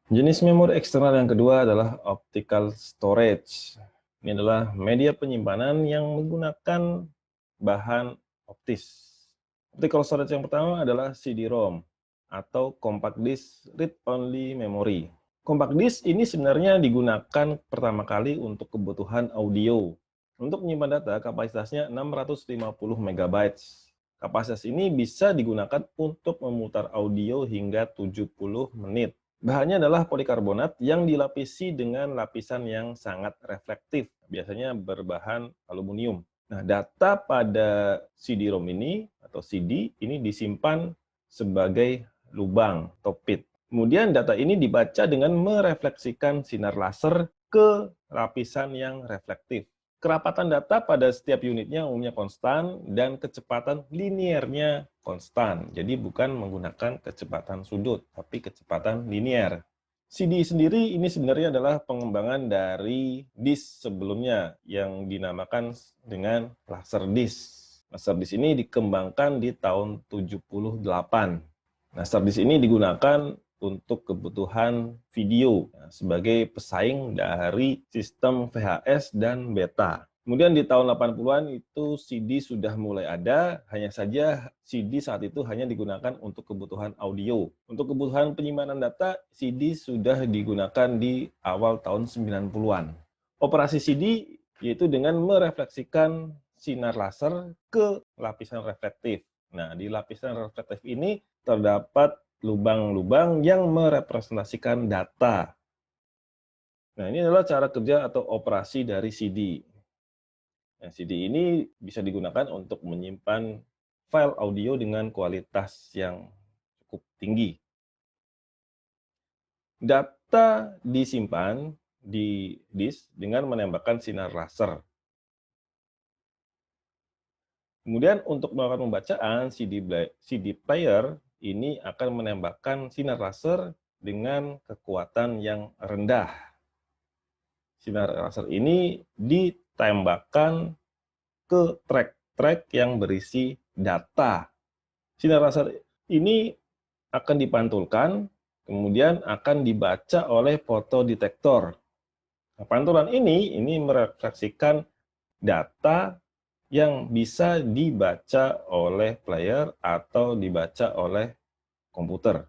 Jenis memori eksternal yang kedua adalah optical storage. Ini adalah media penyimpanan yang menggunakan bahan optis. Optical storage yang pertama adalah CD-ROM atau Compact Disc Read Only Memory. Compact Disc ini sebenarnya digunakan pertama kali untuk kebutuhan audio. Untuk menyimpan data, kapasitasnya 650 MB. Kapasitas ini bisa digunakan untuk memutar audio hingga 70 menit. Bahannya adalah polikarbonat yang dilapisi dengan lapisan yang sangat reflektif, biasanya berbahan aluminium. Nah, data pada CD-ROM ini atau CD ini disimpan sebagai lubang atau pit. Kemudian data ini dibaca dengan merefleksikan sinar laser ke lapisan yang reflektif. Kerapatan data pada setiap unitnya umumnya konstan dan kecepatan linearnya konstan. Jadi bukan menggunakan kecepatan sudut, tapi kecepatan linear. CD sendiri ini sebenarnya adalah pengembangan dari disk sebelumnya yang dinamakan dengan Laserdisc. Laserdisc ini dikembangkan di tahun 78. Laserdisc ini digunakan untuk kebutuhan video sebagai pesaing dari sistem VHS dan beta. Kemudian di tahun 80-an itu CD sudah mulai ada, hanya saja CD saat itu hanya digunakan untuk kebutuhan audio. Untuk kebutuhan penyimpanan data, CD sudah digunakan di awal tahun 90-an. Operasi CD yaitu dengan merefleksikan sinar laser ke lapisan reflektif. Nah, di lapisan reflektif ini terdapat lubang-lubang yang merepresentasikan data. Nah, ini adalah cara kerja atau operasi dari CD. Nah, CD ini bisa digunakan untuk menyimpan file audio dengan kualitas yang cukup tinggi. Data disimpan di disk dengan menembakkan sinar laser. Kemudian untuk melakukan pembacaan, CD player ini akan menembakkan sinar laser dengan kekuatan yang rendah. Sinar laser ini ditembakkan ke track-track yang berisi data. Sinar laser ini akan dipantulkan, kemudian akan dibaca oleh fotodetektor. Nah, pantulan ini merefleksikan data yang bisa dibaca oleh player atau dibaca oleh komputer.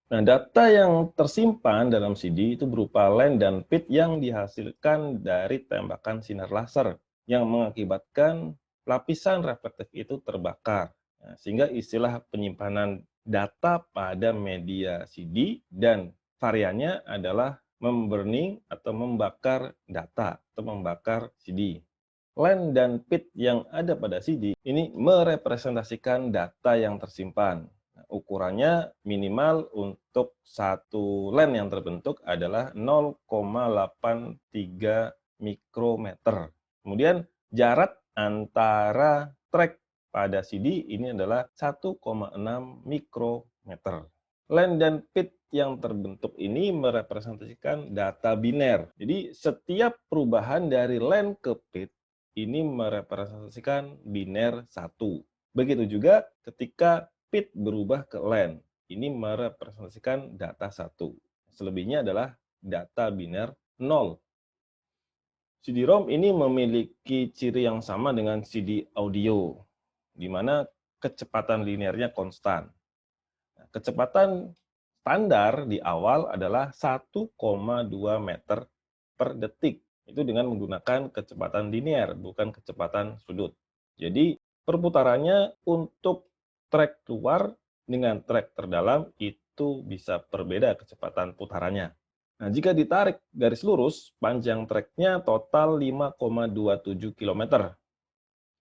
Nah, data yang tersimpan dalam CD itu berupa len dan pit yang dihasilkan dari tembakan sinar laser yang mengakibatkan lapisan reflektif itu terbakar. Nah, sehingga istilah penyimpanan data pada media CD dan variannya adalah memburning atau membakar data atau membakar CD. Len dan pit yang ada pada CD ini merepresentasikan data yang tersimpan. Ukurannya minimal untuk satu len yang terbentuk adalah 0,83 mikrometer. Kemudian jarak antara track pada CD ini adalah 1,6 mikrometer. Len dan pit yang terbentuk ini merepresentasikan data biner. Jadi setiap perubahan dari len ke pit ini merepresentasikan biner 1. Begitu juga ketika pit berubah ke len, ini merepresentasikan data 1. Selebihnya adalah data biner 0. CD-ROM ini memiliki ciri yang sama dengan CD audio, di mana kecepatan linearnya konstan. Kecepatan standar di awal adalah 1,2 meter per detik. Itu dengan menggunakan kecepatan linear, bukan kecepatan sudut. Jadi, perputarannya untuk trek luar dengan trek terdalam itu bisa berbeda kecepatan putarannya. Nah, jika ditarik garis lurus, panjang treknya total 5,27 km.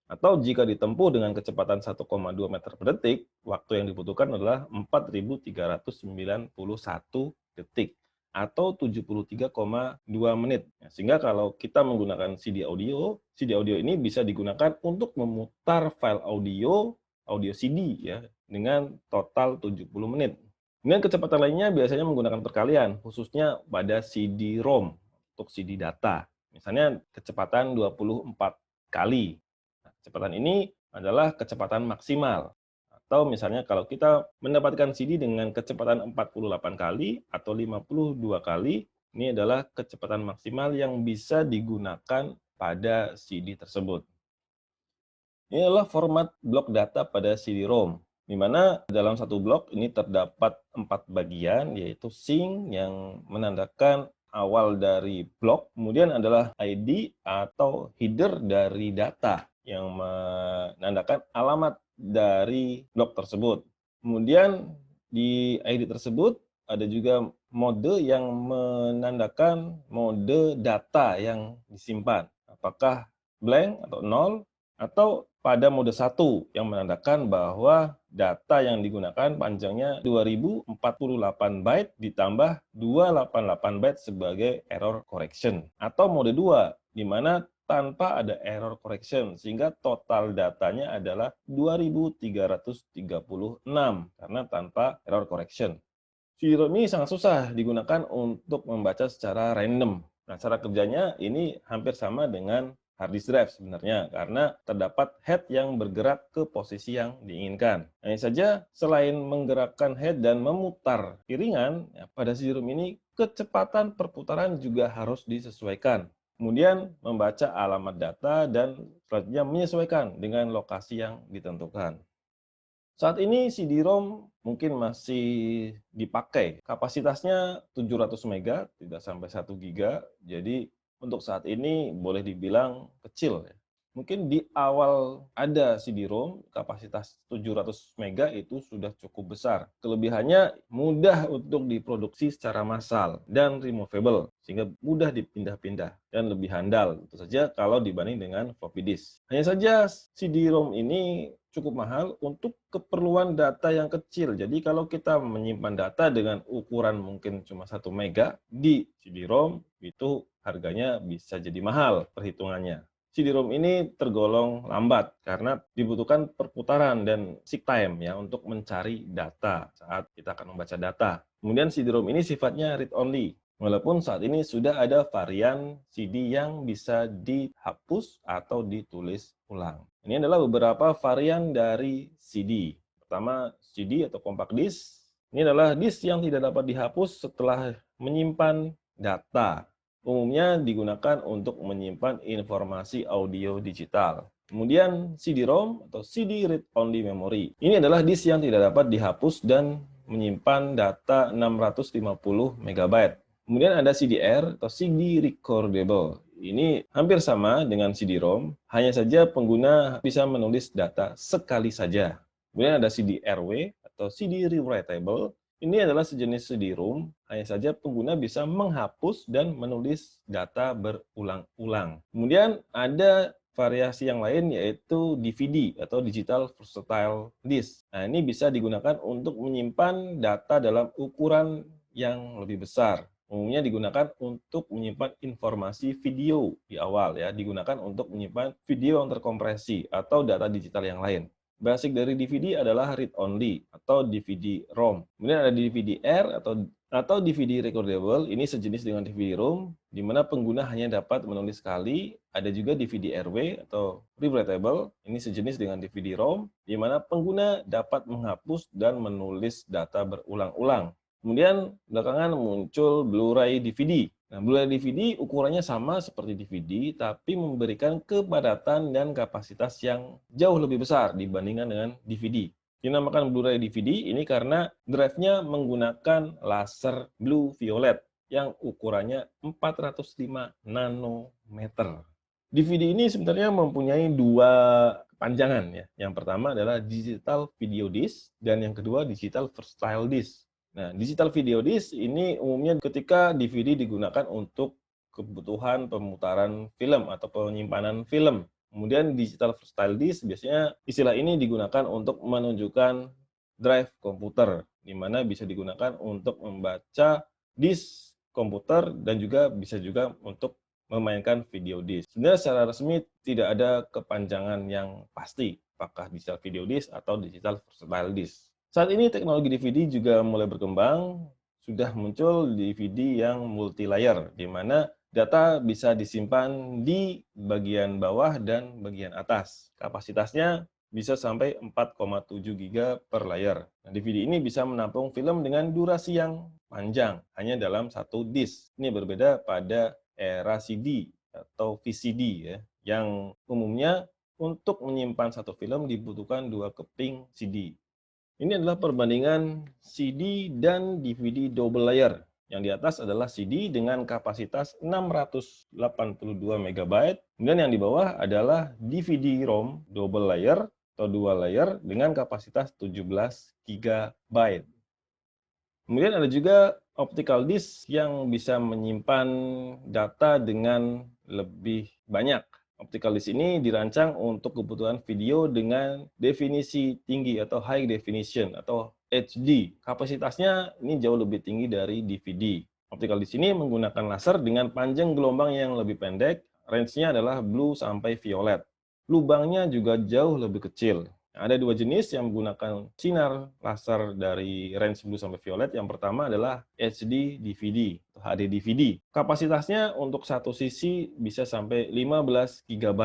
Atau jika ditempuh dengan kecepatan 1,2 meter per detik, waktu yang dibutuhkan adalah 4.391 detik atau 73,2 menit. Sehingga kalau kita menggunakan CD audio ini bisa digunakan untuk memutar file audio CD ya dengan total 70 menit. Dengan kecepatan lainnya biasanya menggunakan perkalian, khususnya pada CD-ROM untuk CD data. Misalnya kecepatan 24 kali. Kecepatan ini adalah kecepatan maksimal. Atau misalnya kalau kita mendapatkan CD dengan kecepatan 48 kali atau 52 kali, ini adalah kecepatan maksimal yang bisa digunakan pada CD tersebut. Ini adalah format blok data pada CD-ROM, di mana dalam satu blok ini terdapat 4 bagian, yaitu sink yang menandakan awal dari blok, kemudian adalah ID atau header dari data yang menandakan alamat dari blok tersebut. Kemudian di ID tersebut ada juga mode yang menandakan mode data yang disimpan, apakah blank atau nol, atau pada mode 1 yang menandakan bahwa data yang digunakan panjangnya 2048 byte ditambah 288 byte sebagai error correction. Atau mode 2, di mana tanpa ada error correction, sehingga total datanya adalah 2336 karena tanpa error correction. CD-ROM ini sangat susah digunakan untuk membaca secara random. Nah, cara kerjanya ini hampir sama dengan hard disk drive sebenarnya, karena terdapat head yang bergerak ke posisi yang diinginkan. Hanya saja, selain menggerakkan head dan memutar piringan, ya, pada CD-ROM ini kecepatan perputaran juga harus disesuaikan. Kemudian membaca alamat data dan selanjutnya menyesuaikan dengan lokasi yang ditentukan. Saat ini CD-ROM mungkin masih dipakai. Kapasitasnya 700 mega, tidak sampai 1 giga. Jadi untuk saat ini boleh dibilang kecil ya. Mungkin di awal ada CD-ROM, kapasitas 700 mega itu sudah cukup besar. Kelebihannya mudah untuk diproduksi secara massal dan removable, sehingga mudah dipindah-pindah dan lebih handal. Tentu saja kalau dibanding dengan floppy disk. Hanya saja CD-ROM ini cukup mahal untuk keperluan data yang kecil. Jadi kalau kita menyimpan data dengan ukuran mungkin cuma 1 mega di CD-ROM, itu harganya bisa jadi mahal perhitungannya. CD-ROM ini tergolong lambat karena dibutuhkan perputaran dan seek time ya untuk mencari data saat kita akan membaca data. Kemudian CD-ROM ini sifatnya read only. Walaupun saat ini sudah ada varian CD yang bisa dihapus atau ditulis ulang. Ini adalah beberapa varian dari CD. Pertama, CD atau compact disc. Ini adalah disk yang tidak dapat dihapus setelah menyimpan data. Umumnya digunakan untuk menyimpan informasi audio digital. Kemudian CD-ROM atau CD Read Only Memory. Ini adalah disk yang tidak dapat dihapus dan menyimpan data 650 MB. Kemudian ada CDR atau CD Recordable. Ini hampir sama dengan CD-ROM, hanya saja pengguna bisa menulis data sekali saja. Kemudian ada CD-RW atau CD Rewritable. Ini adalah sejenis CD-ROM, hanya saja pengguna bisa menghapus dan menulis data berulang-ulang. Kemudian ada variasi yang lain yaitu DVD atau Digital Versatile Disk. Nah, ini bisa digunakan untuk menyimpan data dalam ukuran yang lebih besar. Umumnya digunakan untuk menyimpan informasi video di awal ya, digunakan untuk menyimpan video yang terkompresi atau data digital yang lain. Basic dari DVD adalah read only atau DVD-ROM. Kemudian ada DVD-R atau DVD recordable, ini sejenis dengan DVD-ROM, di mana pengguna hanya dapat menulis sekali. Ada juga DVD-RW atau rewritable, ini sejenis dengan DVD-ROM, di mana pengguna dapat menghapus dan menulis data berulang-ulang. Kemudian belakangan muncul Blu-ray DVD. Nah, Blu-ray DVD ukurannya sama seperti DVD, tapi memberikan kepadatan dan kapasitas yang jauh lebih besar dibandingkan dengan DVD. Dinamakan Blu-ray DVD ini karena drive-nya menggunakan laser blue violet yang ukurannya 405 nanometer. DVD ini sebenarnya mempunyai dua kepanjangan ya. Yang pertama adalah digital video disc dan yang kedua digital versatile disc. Nah, digital video disc ini umumnya ketika DVD digunakan untuk kebutuhan pemutaran film atau penyimpanan film. Kemudian digital versatile disc biasanya istilah ini digunakan untuk menunjukkan drive komputer, di mana bisa digunakan untuk membaca disk komputer dan juga bisa juga untuk memainkan video disc. Sebenarnya secara resmi tidak ada kepanjangan yang pasti, apakah digital video disc atau digital versatile disc. Saat ini teknologi DVD juga mulai berkembang, sudah muncul DVD yang multi-layer, di mana data bisa disimpan di bagian bawah dan bagian atas. Kapasitasnya bisa sampai 4,7 GB per layar. Nah, DVD ini bisa menampung film dengan durasi yang panjang, hanya dalam satu disk. Ini berbeda pada era CD atau VCD ya, yang umumnya untuk menyimpan satu film dibutuhkan 2 keping CD. Ini adalah perbandingan CD dan DVD double layer. Yang di atas adalah CD dengan kapasitas 682 MB, kemudian yang di bawah adalah DVD-ROM double layer atau dual layer dengan kapasitas 17 GB. Kemudian ada juga optical disc yang bisa menyimpan data dengan lebih banyak. Optical disc ini dirancang untuk kebutuhan video dengan definisi tinggi atau high definition atau HD. Kapasitasnya ini jauh lebih tinggi dari DVD. Optical disc ini menggunakan laser dengan panjang gelombang yang lebih pendek, range-nya adalah blue sampai violet. Lubangnya juga jauh lebih kecil. Ada dua jenis yang menggunakan sinar laser dari range blue sampai violet. Yang pertama adalah HD DVD atau HD DVD. Kapasitasnya untuk satu sisi bisa sampai 15 GB.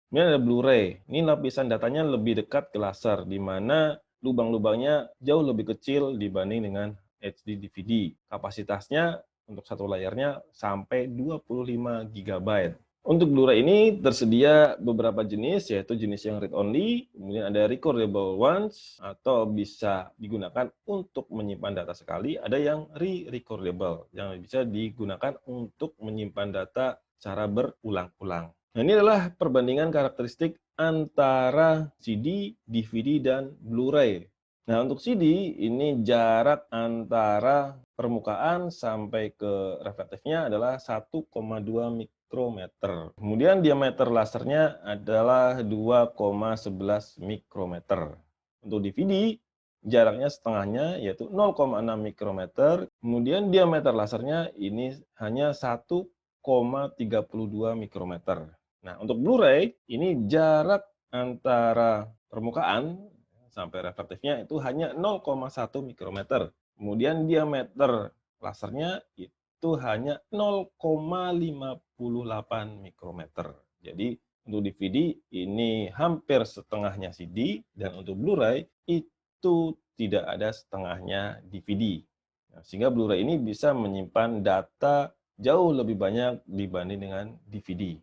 Kemudian ada Blu-ray. Ini lapisan datanya lebih dekat ke laser, di mana lubang-lubangnya jauh lebih kecil dibanding dengan HD DVD. Kapasitasnya untuk satu layarnya sampai 25 GB. Untuk Blu-ray ini tersedia beberapa jenis, yaitu jenis yang read-only, kemudian ada recordable ones, atau bisa digunakan untuk menyimpan data sekali, ada yang re-recordable, yang bisa digunakan untuk menyimpan data secara berulang-ulang. Nah, ini adalah perbandingan karakteristik antara CD, DVD, dan Blu-ray. Nah, untuk CD, ini jarak antara permukaan sampai ke reflektifnya adalah 1,2 mikrometer. Kemudian diameter lasernya adalah 2,11 mikrometer. Untuk DVD, jaraknya setengahnya yaitu 0,6 mikrometer. Kemudian diameter lasernya ini hanya 1,32 mikrometer. Nah, untuk Blu-ray, ini jarak antara permukaan sampai reflektifnya itu hanya 0,1 mikrometer. Kemudian diameter lasernya itu hanya 0,58 mikrometer. Jadi untuk DVD ini hampir setengahnya CD, dan untuk Blu-ray itu tidak ada setengahnya DVD. Nah, sehingga Blu-ray ini bisa menyimpan data jauh lebih banyak dibanding dengan DVD.